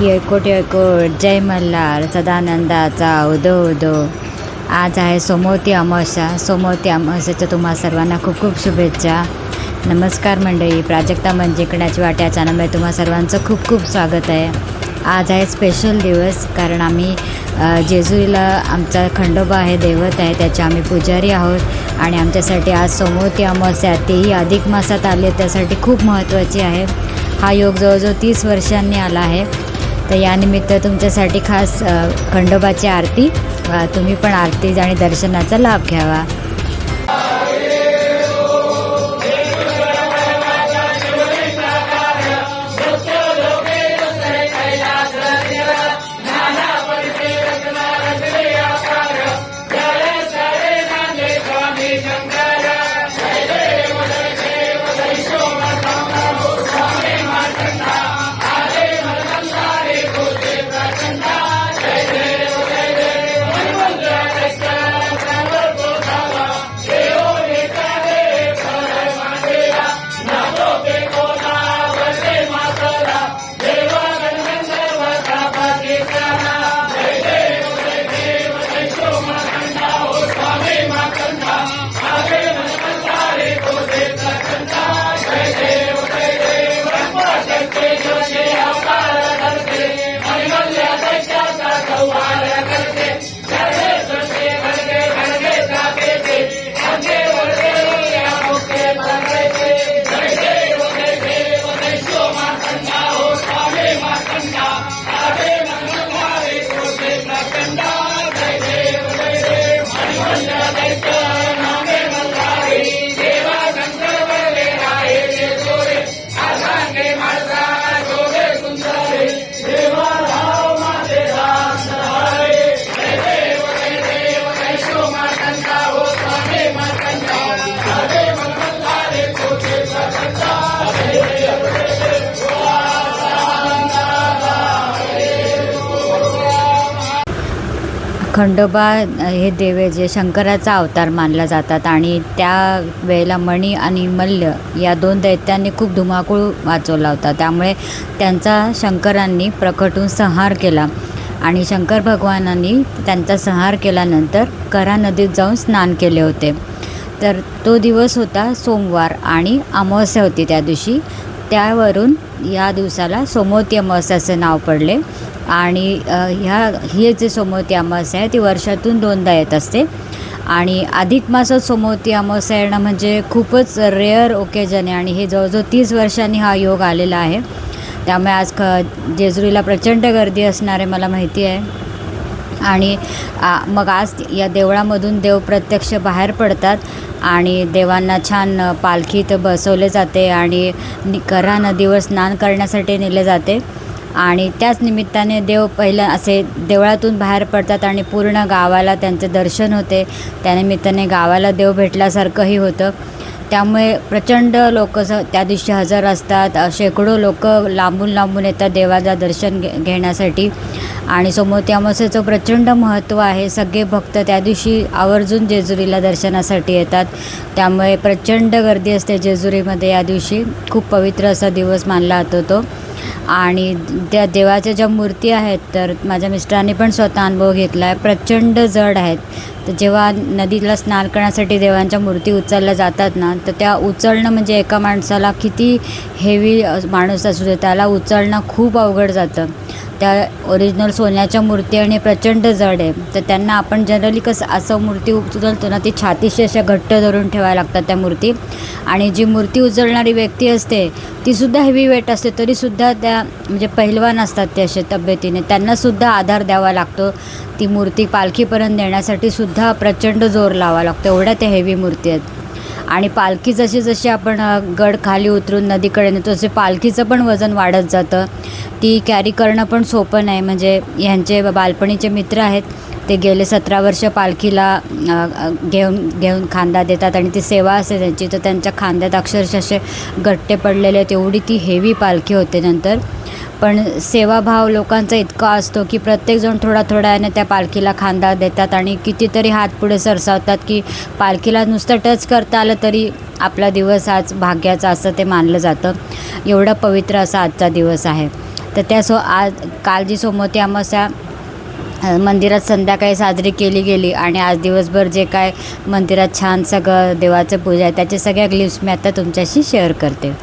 येळकोट येळकोट जय मल्हार सदानंदाचा उदो उदो। आज आहे सोमवती अमावस्या। सोमवती अमावस्याच्या तुम्हा सर्वांना खूप खूप शुभेच्छा। नमस्कार मंडळी, प्राजक्ता मंजिकण्याची वाट या चॅनलमध्ये तुम्हा सर्वांचं खूप खूप स्वागत आहे। आज आहे स्पेशल दिवस, कारण आम्ही जेजुरीला आमचा खंडोबा आहे, दैवत आहे, त्याचे आम्ही पुजारी आहोत आणि आमच्यासाठी आज सोमवती अमावस्या, तेही अधिक मासात आले, त्यासाठी खूप महत्त्वाची आहे। हा योग जवळजवळ 30 वर्षांनी आला आहे। तर यानिमित्त तुमच्यासाठी खास खंडोबाची आरती, तुम्ही पण आरती आणि दर्शनाचा लाभ घ्यावा। खंडोबा हे देव जे शंकराचा अवतार मानला जातात आणि त्या वेळेला मणी आणि मल्ल या 2 दैत्यांनी खूप धुमाकूळ वाचवला होता। त्यामुळे त्यांचा शंकरांनी प्रकटून संहार केला आणि शंकर भगवानांनी त्यांचा संहार केल्यानंतर करा नदीत जाऊन स्नान केले होते। तर तो दिवस होता सोमवार आणि अमावस्या होती त्या दिवशी, त्यावरून या दिवसाला सोमवती अमावस्या असे नाव पडले। आणि ही जी सोमवती अमावस्या आहे ती वर्षातून 2दा येत असते आणि अधिक मासात सोमवती अमावस्या येणं म्हणजे खूपच रेअर ओकेजन आहे आणि हे जवळजवळ 30 वर्षांनी हा योग आलेला आहे। त्यामुळे आज जेजुरीला प्रचंड गर्दी असणार आहे, मला माहिती आहे। आणि मग आज या देवळामधून देव प्रत्यक्ष बाहेर पडतात आणि देवांना छान पालखीत बसवले जाते आणि कऱ्हा नदीवर स्नान करण्यासाठी नेले जाते आणि त्याच निमित्ताने देव पहिलं असे देवळातून बाहेर पडतात आणि पूर्ण गावाला त्यांचे दर्शन होते। त्यानिमित्ताने गावाला देव भेटल्यासारखंही होतं। त्यामुळे प्रचंड लोक त्या दिवशी हजर असतात, शेकडो लोक लांबून लांबून येतात देवाला दर्शन घेण्यासाठी आणि सोमवती अमावस्येचं प्रचंड महत्त्व आहे। सगळे भक्त त्या दिवशी आवर्जून जेजुरीला दर्शनासाठी येतात, त्यामुळे प्रचंड गर्दी असते जेजुरीमध्ये। या दिवशी खूप पवित्र असा दिवस मानला जातो तो। आणि त्या देवाच्या ज्या मूर्ती आहेत, तर माझ्या मिस्टरांनी पण स्वतः अनुभव घेतला आहे, प्रचंड जड आहेत। तर जेव्हा नदीला स्नान करण्यासाठी देवांच्या मूर्ती उचलल्या जातात ना, तर त्या उचलणं म्हणजे एका माणसाला किती हेवी माणूस असू दे त्याला उचलणं खूप अवघड जातं। त्या ओरिजिनल सोन्याच्या मूर्ती आणि प्रचंड जड आहे, तर त्यांना आपण जनरली कसं असं मूर्ती उचलतो ना, ती छातीशी अशा घट्ट धरून ठेवायला लागतात त्या मूर्ती। आणि जी मूर्ती उचलणारी व्यक्ती असते तीसुद्धा हेवी वेट असते, तरीसुद्धा त्या म्हणजे पहिलवान असतात ते असे तब्येतीने, त्यांनासुद्धा आधार द्यावा लागतो। ती मूर्ती पालखीपर्यंत नेण्यासाठी सुद्धा प्रचंड जोर लावावा लागतो, एवढ्या त्या हेवी मूर्ती आहेत। आणि पालखी जशी जशी आपण गड खाली उतरून नदीकडे नेतो तसे पालखीचं पण वजन वाढत जातं। ती कॅरी करणं पण सोपं नाही। म्हणजे ह्यांचे बालपणीचे मित्र आहेत, ते गेले 17 वर्ष पालखीला घेऊन खांदा देतात आणि ती सेवा असते त्यांची, तर त्यांच्या खांद्यात अक्षरशः असे गट्टे पडलेले आहेत, एवढी ती हेवी पालखी होते नंतर। पण सेवाभाव लोकांचा इतका असतो की प्रत्येकजण थोडा थोड्याने त्या पालखीला खांदा देतात आणि कितीतरी हात पुढे सरसावतात की पालखीला नुसतं टच करता आलं तरी आपला दिवस आज भाग्याचा असं ते मानलं जातं। एवढा पवित्र असा आजचा दिवस आहे। तर आज काल जी सोमवती अमावस्या मंदिरात संध्याकाळी साजरी केली गेली आणि आज दिवसभर जे काय मंदिरात छान सगळं देवाचं पूजा आहे त्याचे सगळ्या क्लिप्स मी आता तुमच्याशी शेअर करते.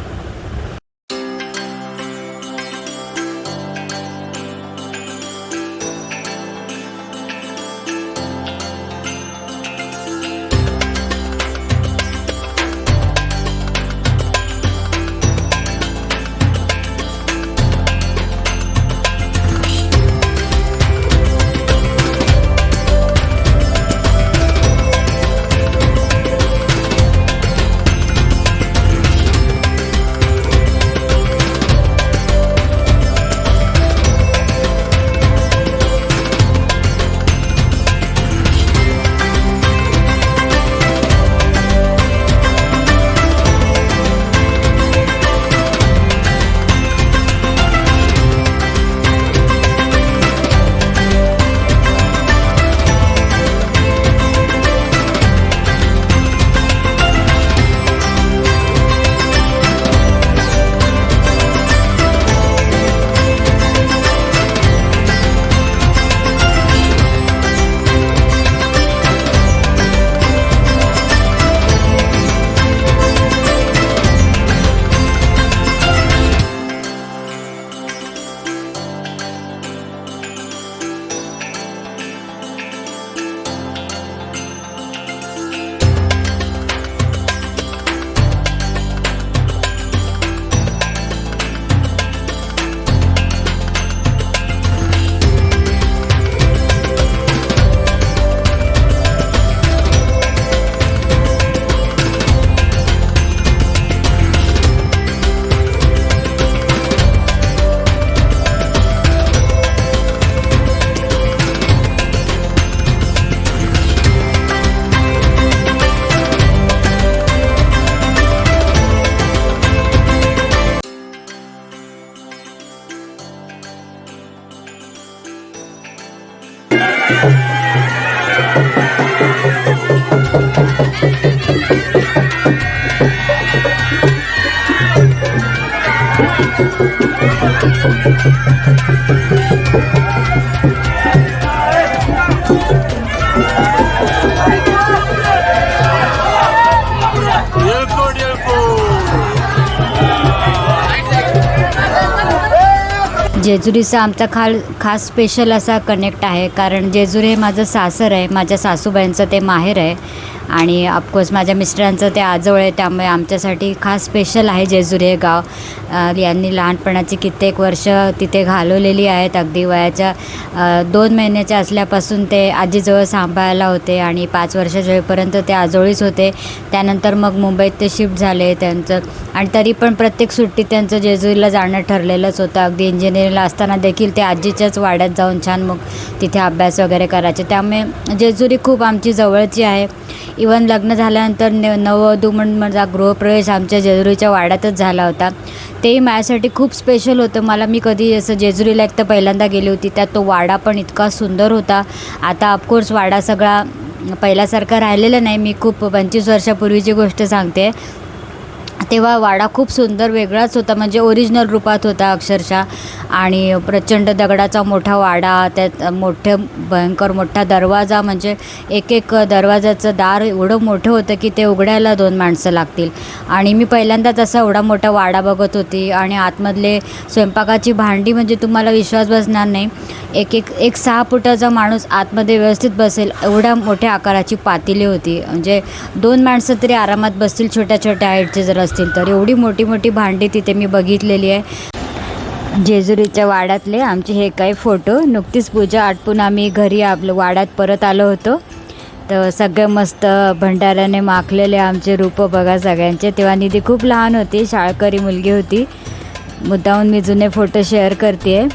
जेजुरीचा आमचा खास स्पेशल असा कनेक्ट आहे, कारण जेजुरी हे माझं सासर आहे, माझ्या सासूबाईंचं ते माहेर आहे आणि ऑफकोर्स माझ्या मिस्टरांचं ते आजोळ आहे. त्यामुळे आमच्यासाठी खास स्पेशल आहे जेजुरी हे गाव. यांनी लहानपणाची कित्येक वर्ष तिथे घालवलेली आहेत. अगदी वयाच्या 2 महिन्याच्या असल्यापासून ते आजीजवळ सांभाळायला होते आणि 5 वर्षाच्या होईपर्यंत ते आजोळीच होते. त्यानंतर मग मुंबईत ते शिफ्ट झाले त्यांचं, आणि तरी पण प्रत्येक सुट्टीत त्यांचं जेजुरीला जाणं ठरलेलंच होतं. अगदी इंजिनिअरिंगला असताना देखील ते आजीच्याच वाड्यात जाऊन छान मग तिथे अभ्यास वगैरे करायचे. त्यामुळे जेजुरी खूप आमची जवळची आहे. इवन लग्न झाल्यानंतर नववधू म्हणून माझा गृहप्रवेश आमच्या जेजुरीच्या वाड्यातच झाला होता. तेही माझ्यासाठी खूप स्पेशल होतं. मी कधी असं जेजुरीला एक तर पहिल्यांदा गेली होती, त्यात तो वाडा पण इतका सुंदर होता. आता ऑफकोर्स वाडा सगळा पहिल्यासारखा राहिलेला नाही. मी खूप 25 वर्षापूर्वीची गोष्ट सांगते. तेव्हा वाडा खूप सुंदर वेगळाच होता, म्हणजे ओरिजिनल रूपात होता अक्षरशः. आणि प्रचंड दगडाचा मोठा वाडा, त्यात भयंकर मोठा दरवाजा, म्हणजे एक दरवाजाचं दार एवढं मोठं होतं की ते उघडायला 2 माणसं लागतील. आणि मी पहिल्यांदाच असा एवढा मोठा वाडा बघत होती. आणि आतमधले स्वयंपाकाची भांडी म्हणजे तुम्हाला विश्वास बसणार नाही, एक 6 फुटाचा माणूस आतमध्ये व्यवस्थित बसेल एवढ्या मोठ्या आकाराची पातेली होती. म्हणजे 2 माणसं तरी आरामात बसतील, छोट्या छोट्या हाईटचे जर असतील तर. एवढी मोठी मोठी भांडी तिथे मी बघितलेली आहे. जेजुरीच्या वाड्यातले आमचे हे काही फोटो. नुकतीच पूजा आटपून आम्ही घरी आपलं वाड्यात परत आलो होतो, तर सगळे मस्त भंडाऱ्याने माखलेले आमचे रूपं बघा सगळ्यांचे. तेव्हा निधी खूप लहान होती, शाळकरी मुलगी होती. मुद्दाहून मी जुने फोटो शेअर करते आहे.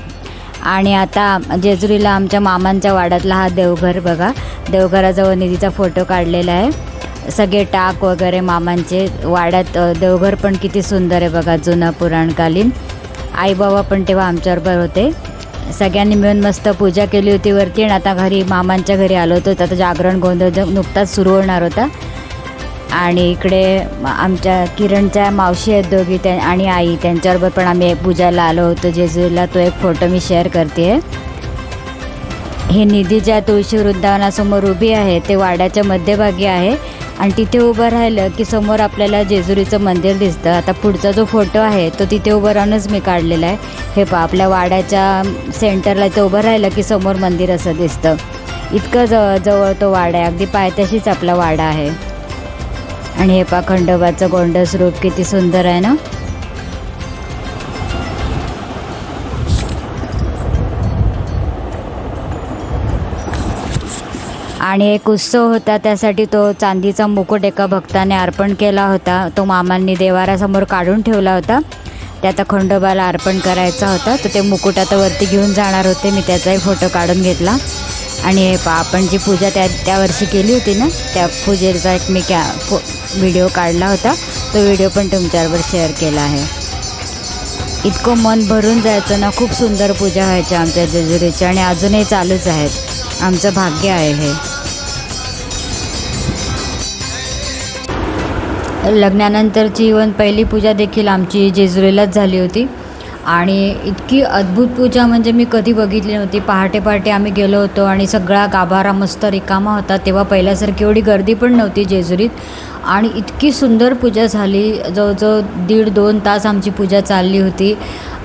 आणि आता जेजुरीला आमच्या मामांच्या वाड्यातला हा देवघर बघा, देवघराजवळ निधीचा फोटो काढलेला आहे. सगळे टाक वगैरे मामांचे. वाड्यात देवघर पण किती सुंदर आहे बघा, जुनं पुराणकालीन. आई बाबा पण तेव्हा आमच्याबरोबर होते. सगळ्यांनी मिळून मस्त पूजा केली होती वरती. आणि आता मामांच्या घरी आलो होतो. आता जागरण गोंधळ नुकताच सुरू होणार होता. आणि इकडे आमच्या किरणच्या मावशी आहेत दोघी आणि आई, त्यांच्याबरोबर पण आम्ही पूजाला आलो होतो जेजुरीला. तो एक फोटो मी शेअर करते. हे निधी ज्या तुळशी वृंदावनासमोर उभी आहे ते वाड्याच्या मध्यभागी आहे आणि तिथे उभं राहिलं की समोर आपल्याला जेजुरीचं मंदिर दिसतं. आता पुढचा जो फोटो आहे तो तिथे उभं राहूनच मी काढलेला आहे. हे पहा, आपल्या वाड्याच्या सेंटरला इथं उभं राहिलं की समोर मंदिर असं दिसतं. इतकं जवळ तो वाडा आहे, अगदी पायथ्याशीच आपला वाडा आहे. आणि हे पहा, खंडोबाचं गोंडस रूप किती सुंदर आहे ना. आणि एक उत्सव होता, त्यासाठी तो चांदीचा मुकुट एका भक्ताने अर्पण केला होता. तो मामांनी देवारासमोर काढून ठेवला होता. ते आता खंडोबाला अर्पण करायचा होता. तर ते मुकुट आता वरती घेऊन जाणार होते. मी त्याचाही फोटो काढून घेतला. आणि हे पहा, आपण जी पूजा त्या वर्षी केली होती ना, त्या पूजेचा एक मी व्हिडिओ काढला होता. तो व्हिडिओ पण तुमच्याबरोबर शेअर केला आहे. इतकं मन भरून जायचं ना. खूप सुंदर पूजा व्हायच्या आमच्या जेजुरीच्या आणि अजूनही चालूच आहेत. आमचं भाग्य आहे हे. लग्नानंतरची इव्हन पहिली पूजा देखील आमची जेजुरीलाच झाली होती आणि इतकी अद्भुत पूजा म्हणजे मी कधी बघितली नव्हती. पहाटे पहाटे आम्ही गेलो होतो आणि सगळा गाभारा मस्त रिकामा होता. तेव्हा पहिल्यासारखी एवढी गर्दी पण नव्हती जेजुरीत आणि इतकी सुंदर पूजा झाली. जवळजवळ 1.5-2 तास आमची पूजा चालली होती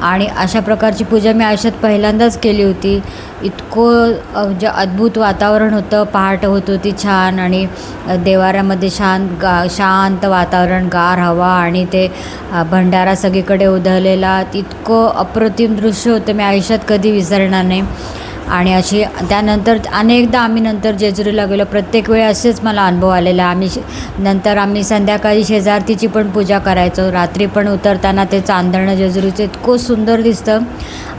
आणि अशा प्रकारची पूजा मी आयुष्यात पहिल्यांदाच केली होती. इतकं जे अद्भुत वातावरण होतं. पहाट होत होती छान आणि देवाऱ्यामध्ये शांत वातावरण, गार हवा आणि ते भंडारा सगळीकडे उधळलेला. इतकं अप्रतिम दृश्य होतं, मी आयुष्यात कधी विसरणार नाही. आणि अशी त्यानंतर अनेकदा आम्ही नंतर जेजुरीला गेलो. प्रत्येक वेळी असेच मला अनुभव आलेला. नंतर आम्ही संध्याकाळी शेजारतीची पण पूजा करायचो. रात्री पण उतरताना ते चांदणं जेजुरीचं इतकं सुंदर दिसतं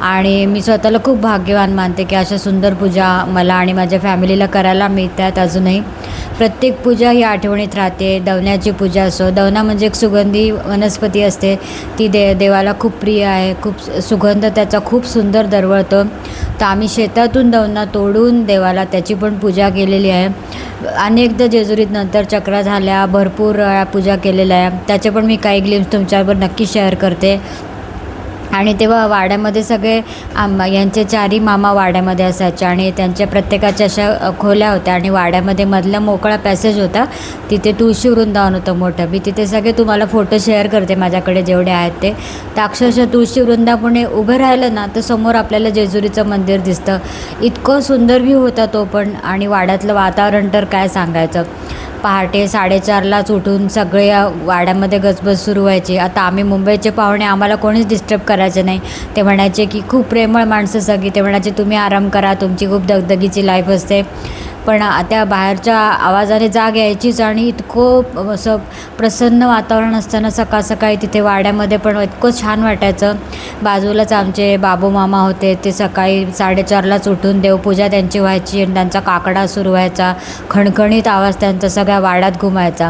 आणि मी स्वतःला खूप भाग्यवान मानते की अशा सुंदर पूजा मला आणि माझ्या फॅमिलीला करायला मिळतात. अजूनही प्रत्येक पूजा ही आठवणीत राहते. दवण्याची पूजा असो, दवना म्हणजे एक सुगंधी वनस्पती असते, ती देवाला खूप प्रिय आहे. खूप सुगंध त्याचा खूप सुंदर दरवळतो. तर आम्ही शेतातून दवना तोडून देवाला त्याची पण पूजा केलेली आहे. अनेकदा जेजुरीत नंतर चक्रा झाल्या, भरपूर पूजा केलेल्या आहे. त्याचे पण मी काही ग्लिम्स तुमच्याबरोबर नक्की शेअर करते. आणि तेव्हा वाड्यामध्ये सगळे यांचे 4ही मामा वाड्यामध्ये असायचे आणि त्यांच्या प्रत्येकाच्या अशा खोल्या होत्या आणि वाड्यामध्ये मधला मोकळा पॅसेज होता. तिथे तुळशी वृंदावन होतं मोठं. मी तिथे सगळे तुम्हाला फोटो शेअर करते माझ्याकडे जेवढे आहेत ते. तर अक्षरशः तुळशी वृंदावने उभं राहिलं ना तर समोर आपल्याला जेजुरीचं मंदिर दिसतं. इतकं सुंदर व्ह्यू होता तो पण. आणि वाड्यातलं वातावरण तर काय सांगायचं. पहाटे 4:30लाच उठून सगळे वाड्यामध्ये गजबज सुरू व्हायची. आता आम्ही मुंबईचे पाहुणे, आम्हाला कोणीच डिस्टर्ब करायचं नाही. ते म्हणायचे की खूप प्रेमळ माणसं सगळी. ते म्हणायचे तुम्ही आराम करा, तुमची खूप दगदगीची लाईफ असते. पण त्या बाहेरच्या आवाजाने जाग यायचीच आणि इतकं असं प्रसन्न वातावरण असताना सकाळ सकाळी तिथे वाड्यामध्ये पण इतकं छान वाटायचं. बाजूलाच आमचे बाबू मामा होते, ते सकाळी 4:30लाच उठून देवपूजा त्यांची व्हायची आणि त्यांचा काकडा सुरू व्हायचा. खणखणीत आवाज त्यांचा सगळ्या वाड्यात घुमायचा.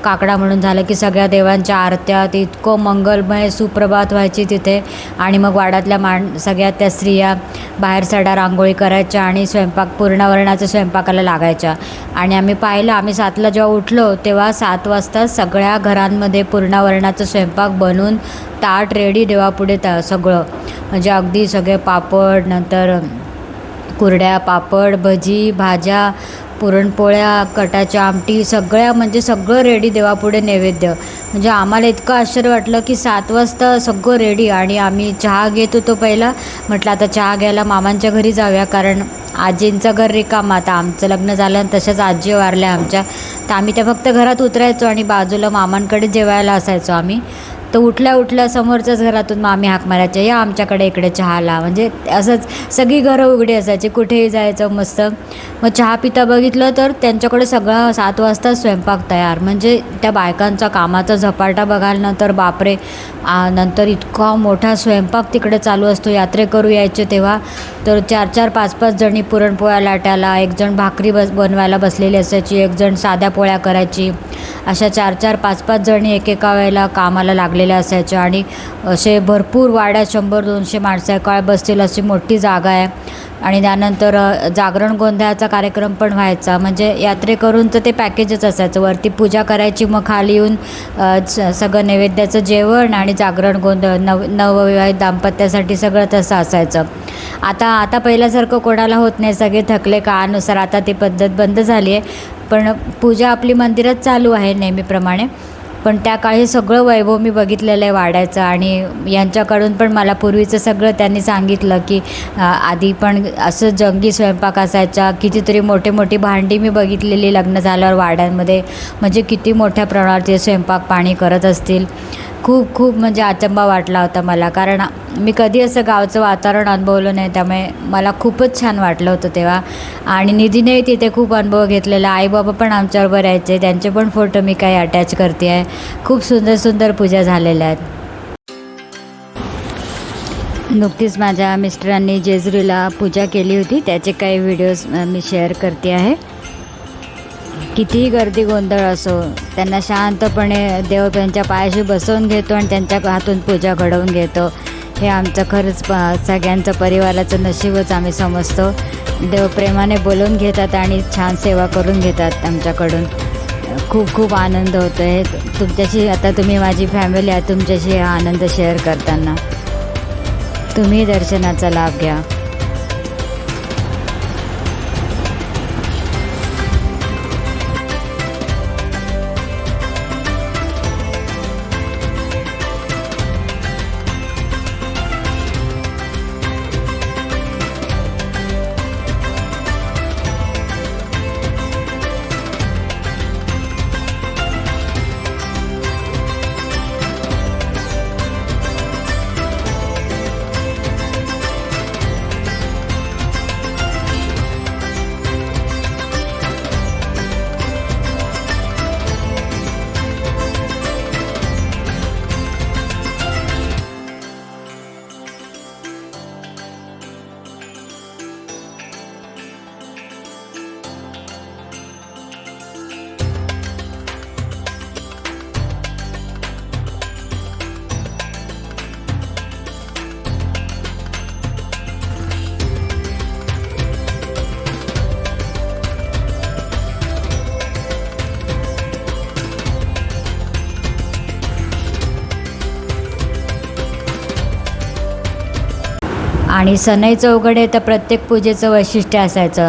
काकडा म्हणून झालं की सगळ्या देवांच्या आरत्या, ते इतकं मंगलमय सुप्रभात व्हायची तिथे. आणि मग वाड्यातल्या सगळ्या त्या स्त्रिया बाहेर सडा रांगोळी करायच्या आणि स्वयंपाक, पूर्णावरणाच्या स्वयंपाकाला लागायच्या. आणि आम्ही पाहिलं, आम्ही 7ला जेव्हा उठलो तेव्हा 7 वाजता सगळ्या घरांमध्ये पूर्णावरणाचा स्वयंपाक बनवून ताट रेडी देवापुढे सगळं. म्हणजे अगदी सगळे पापड, नंतर कुरड्या, पापड, भजी, भाज्या, पुरणपोळ्या, कटाची आमटी, सगळं रेडी देवापुढे नैवेद्य. म्हणजे आम्हाला इतकं आश्चर्य वाटलं की 7 वाजता सगळं रेडी. आणि आम्ही चहा घेत होतो पहिला. म्हटलं आता चहा घ्यायला मामांच्या घरी जाऊया, कारण आजींचं घर रिकामं. आता आमचं लग्न झालं आणि तशाच आजी वारल्या आमच्या. तर आम्ही त्या फक्त घरात उतरायचो आणि बाजूला मामांकडे जेवायला असायचो आम्ही. तर उठल्या समोरच्याच घरातून मग आम्ही हाक मारायचे, या आमच्याकडे इकडे चहाला. म्हणजे असंच सगळी घरं उघडी असायची, कुठेही जायचं मस्त. मग चहा पिता बघितलं तर त्यांच्याकडे सगळं 7 वाजता स्वयंपाक तयार. म्हणजे त्या बायकांचा कामाचा झपाटा बघायला ना तर बापरे. नंतर इतका मोठा स्वयंपाक तिकडे चालू असतो. यात्रेकरू यायचे तेव्हा तर 4-4, 5-5 जणी पुरणपोळ्या लाटायला, 1 जण भाकरी बनवायला बसलेली असायची, 1 जण साध्या पोळ्या करायची. अशा 4-4, 5-5 जणी एकेका वेळेला कामाला लागले लागलेल्या असायच्या आणि असे भरपूर वाड्यात 100-200 माणसं काळ बसतील अशी मोठी जागा आहे. आणि त्यानंतर जागरण गोंधळाचा कार्यक्रम पण व्हायचा. म्हणजे यात्रेकरूंचं ते पॅकेजच असायचं. वरती पूजा करायची, मग खाली येऊन सगळं नैवेद्याचं जेवण आणि जागरण गोंधळ नवविवाहित दाम्पत्यासाठी सगळं तसं असायचं. आता पहिल्यासारखं कोणाला होत नाही. सगळे थकले काळानुसार आता ती पद्धत बंद झाली आहे. पण पूजा आपली मंदिरात चालू आहे नेहमीप्रमाणे. पण त्या काळी सगळं वैभव मी बघितलेलं आहे वाड्याचं. आणि यांच्याकडून पण मला पूर्वीचं सगळं त्यांनी सांगितलं की आधी पण असं जंगी स्वयंपाक असायचा. कितीतरी मोठी भांडी मी बघितलेली लग्न झाल्यावर वाड्यांमध्ये. म्हणजे किती मोठ्या प्रमाणात ते स्वयंपाक पाणी करत असतील. खूप म्हणजे अचंबा वाटला होता मला, कारण मी कधी असं गावचं वातावरण अनुभवलं नाही. त्यामुळे मला खूपच छान वाटलं होतं तेव्हा. आणि निधीने तिथे खूप अनुभव घेतलेला. आईबाबा पण आमच्याबरोबर यायचे, त्यांचे पण फोटो मी काही अटॅच करते आहे. खूप सुंदर पूजा झालेल्या आहेत. नुकतीच माझ्या मिस्टरांनी जेजुरीला पूजा केली होती, त्याचे काही व्हिडिओज मी शेअर करते आहे. कितीही गर्दी गोंधळ असो, त्यांना शांतपणे देव त्यांच्या पायाशी बसवून घेतो आणि त्यांच्या हातून पूजा घडवून घेतो. हे आमचं खरंच सगळ्यांचं परिवाराचं नशीबच आम्ही समजतो. देव प्रेमाने बोलवून घेतात आणि छान सेवा करून घेतात आमच्याकडून. खूप आनंद होतो आहे तुमच्याशी. आता तुम्ही माझी फॅमिली आहे, तुमच्याशी हा आनंद शेअर करताना. तुम्ही दर्शनाचा लाभ घ्या. आणि सनई चौघडे तर प्रत्येक पूजेचं वैशिष्ट्य असायचं.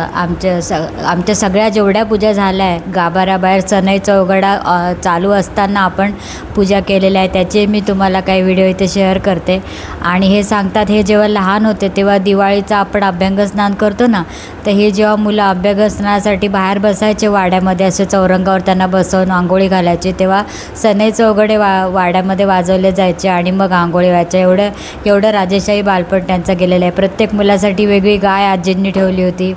आमच्या सगळ्या जेवढ्या पूजा झाल्या आहे गाभाऱ्याबाहेर सनई चौघडा चालू असताना आपण पूजा केलेल्या आहे, त्याचे मी तुम्हाला काही व्हिडिओ इथे शेअर करते. आणि हे सांगतात, हे जेव्हा लहान होते तेव्हा दिवाळीचं आपण अभ्यंगस्नान करतो ना, तर हे जेव्हा मुलं अभ्यंगस्नानासाठी बाहेर बसायचे वाड्यामध्ये, असे चौरंगावर त्यांना बसवून आंघोळी घालायचे, तेव्हा सनई चौघडे वाड्यामध्ये वाजवले जायचे आणि मग आंघोळी व्हायच्या. एवढं राजेशाही बालपण त्यांचं गेलेलं आहे. प्रत्येक मुलासाठी वेगळी गाय आजींनी ठेवली होती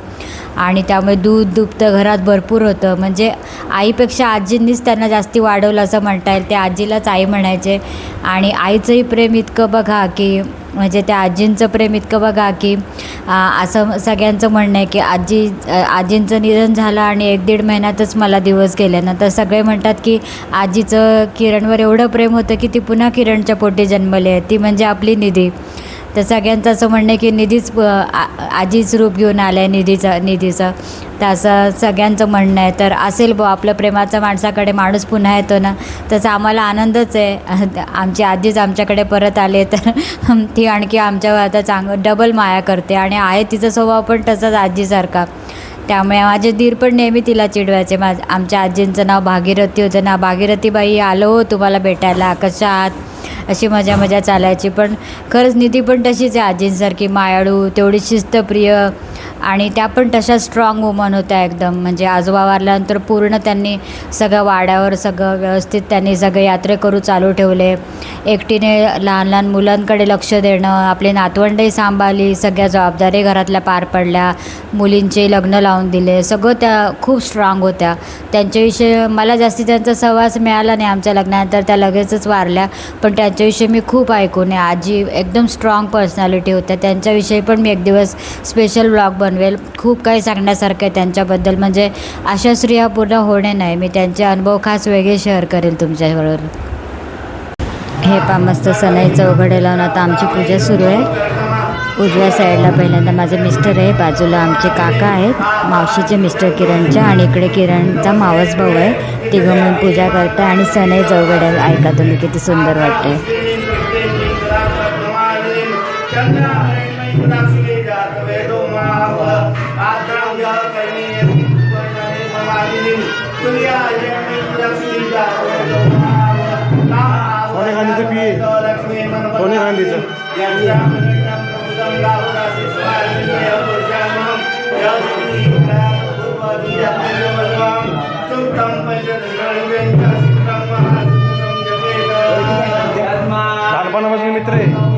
आणि त्यामुळे दूध दुभतं घरात भरपूर होतं. म्हणजे आईपेक्षा आजींनीच त्यांना जास्ती वाढवलं असं म्हणता येईल. त्या आजीलाच आई म्हणायचे. आणि आईचंही प्रेम इतकं बघा की, म्हणजे त्या आजींचं प्रेम इतकं बघा की असं सगळ्यांचं म्हणणं आहे की आजींचं निधन झालं आणि 1-1.5 महिन्यातच मला दिवस गेले. नंतर सगळे म्हणतात की आजीचं किरणवर एवढं प्रेम होतं की ती पुन्हा किरणच्या पोटी जन्मली आहे, ती म्हणजे आपली निधी. तर सगळ्यांचं असं म्हणणं आहे की निधीच आजीच रूप घेऊन आलं आहे निधीचं. तर असं सगळ्यांचं म्हणणं आहे. तर असेल आपलं प्रेमाचा माणसाकडे माणूस पुन्हा येतो ना, त्याचा आम्हाला आनंदच आहे. आमची आजीच आमच्याकडे परत आले तर ती आणखी आमच्यावर आता डबल माया करते आणि आहे तिचा स्वभाव पण तसाच आजीसारखा. त्यामुळे माझे दीर पण नेहमी तिला चिडवायचे. आमच्या आजींचं नाव भागीरथी होतं ना, भागीरथीबाई आलो तुम्हाला भेटायला, कशा आहात, अशी मजा चालायची. पण खरंच निधी पण तशीच आहे आजींसारखी, मायाळू, तेवढी शिस्तप्रिय. आणि त्या पण तशा स्ट्रॉंग वुमन होत्या एकदम. म्हणजे आजोबा वारल्यानंतर पूर्ण त्यांनी सगळं वाड्यावर सगळं व्यवस्थित त्यांनी सगळे यात्रेकरू चालू ठेवले. एकटीने लहान मुलांकडे लक्ष देणं, आपले नातवंडही सांभाळली, सगळ्या जबाबदारी घरातल्या पार पडल्या, मुलींचे लग्न लावून दिले, सगळं त्या खूप स्ट्रॉंग होत्या. त्यांच्याविषयी मला जास्ती त्यांचा सहवास मिळाला नाही आमच्या लग्नानंतर, त्या लगेचच वारल्या. पण त्यांच्याविषयी मी खूप ऐकून आहे. आजी एकदम स्ट्रॉंग पर्सनॅलिटी होत्या. त्यांच्याविषयी पण मी एक दिवस स्पेशल ब्लॉग बनवेल. खूप काही सांगण्यासारखं आहे त्यांच्याबद्दल. म्हणजे अशा स्त्रिया पूर्ण होणे नाही. मी त्यांचे अनुभव खास वेगळे शेअर करेल तुमच्याबरोबर. हे पा मस्त सनई चौघडे लावून आता आमची पूजा सुरू आहे. उजव्या साईडला पहिल्यांदा माझे मिस्टर आहे, बाजूला आमचे काका आहेत, मावशीचे मिस्टर किरणच्या, आणि इकडे किरणचा मावस भाऊ आहे. तिघं म्हणून पूजा करता आणि सनई चौघडे ऐका तुम्ही किती सुंदर वाटते. सोने गांधीचं पी सोने गांधीचं लहानपणापासून मित्र आहे.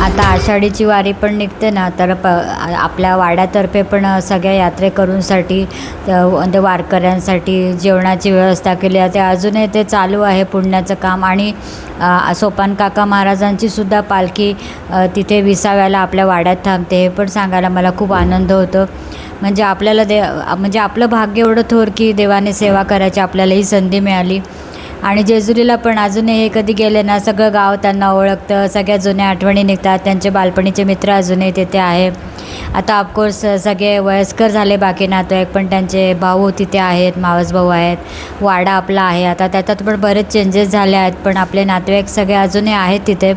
आता आषाढीची वारी पण निघते ना, तर आपल्या वाड्यातर्फे पण सगळ्या यात्रेकरूंसाठी वारकऱ्यांसाठी जेवणाची व्यवस्था केली आहे. अजूनही ते चालू आहे पुण्याचं काम. आणि सोपान काका महाराजांची सुद्धा पालखी तिथे विसाव्याला आपल्या वाड्यात थांबते. हे पण सांगायला मला खूप आनंद होतो. म्हणजे आपल्याला म्हणजे आपलं भाग्य एवढं थोर की देवाने सेवा करायची आपल्याला ही संधी मिळाली. आणि जेजुरीला पण अजूनही हे कधी गेले ना, सगळं गाव त्यांना ओळखतं, सगळ्या जुन्या आठवणी निघतात, त्यांचे बालपणीचे मित्र अजूनही तिथे आहे. आता ऑफकोर्स सगळे वयस्कर झाले बाकी नातेवाईक, पण त्यांचे भाऊ तिथे आहेत, मावस भाऊ आहेत, वाडा आपला आहे. आता त्याच्यात पण बरेच चेंजेस झाले आहेत, पण आपले नातेवाईक सगळे अजूनही आहेत तिथे.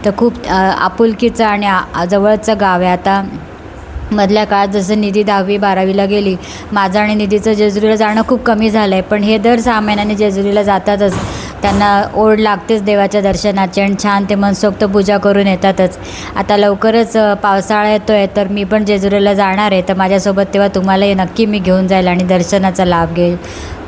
तर खूप आपुलकीचं आणि जवळचं गाव आहे. आता मधल्या काळात जसं निधी 10वी 12वीला गेली, माझं आणि निधीचं जेजुरीला जाणं खूप कमी झालं आहे, पण हे दर 6 महिन्यांनी जेजुरीला जातातच. त्यांना ओढ लागतेच देवाच्या दर्शनाची, आणि छान ते मनसोक्त पूजा करून येतातच. आता लवकरच पावसाळा येतो आहे, तर मी पण जेजुरीला जाणार आहे. तर माझ्यासोबत तेव्हा तुम्हालाही नक्की मी घेऊन जाईल आणि दर्शनाचा लाभ घेईल.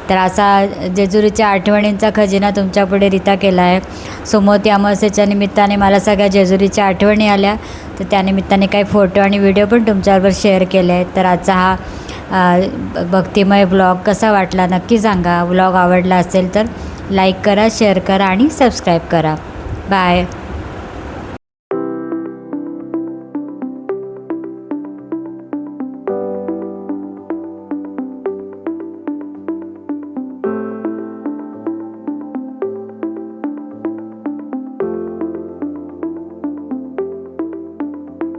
तर असा जेजुरीच्या आठवणींचा खजिना तुमच्यापुढे रिता केला आहे. सोमवती अमावस्येच्या निमित्ताने मला सगळ्या जेजुरीच्या आठवणी आल्या, तर त्यानिमित्ताने काही फोटो आणि व्हिडिओ पण तुमच्याबरोबर शेअर केले आहेत. तर आजचा हा भक्तिमय व्लॉग कसा वाटला नक्की सांगा. व्लॉग आवडला असेल तर लाईक करा, शेअर करा आणि सबस्क्राईब करा. बाय.